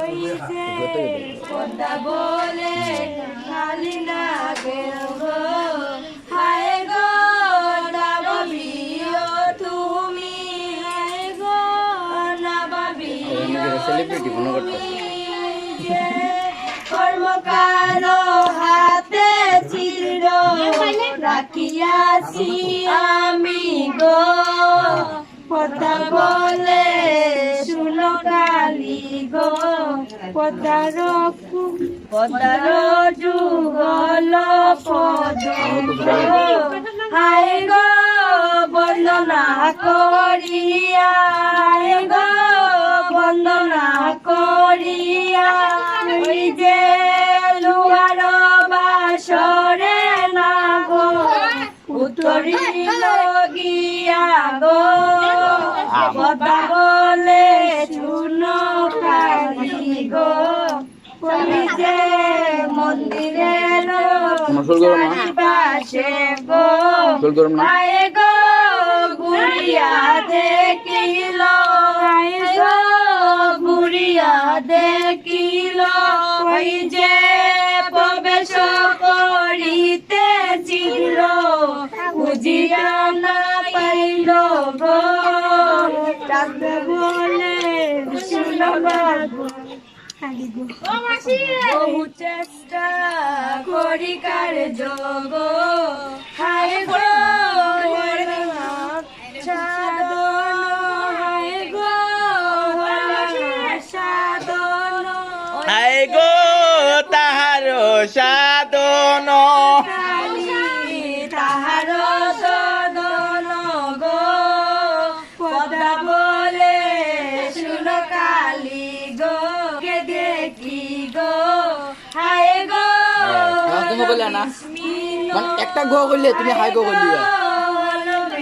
হইছে পদ্মা বলে খালি না গো হায় গো না ভাবিও তুমি হায় গো না ভাবিও তুমি কর্মকার হাতে চির রাখিয়াছি আমি গো পদ্মা বলে শুনো কালী গো পদ্মার যুগল পদ হায় গো বন্দনা করিয়া হায় গো বন্দনা করিয়া যে লুহার বাসরে না গো উত্তরিল গিয়া গো পদ্মা বলে শুনো কালী গো কবি যে মন্দিরের পাশে গো আয় গো গুড়িয়া দেখিল আয় গো গুড়িয়া দেখিল ওই যে প্রবেশ করিতে ছিল খুঁজিয়া না পাইল গো ডাকতে বলে শুনো বাবু বহু চেষ্টা করি কার যোগ হায় গো সাধন হায় গো সাধন হায় গো তাহার সাধন তাহার সদন গো পদ্মা বলে শুনো কালী গো কে দেখি গো হায় গো তুমি বললে না একটা গো করলে তুমি হাই গো করলিবা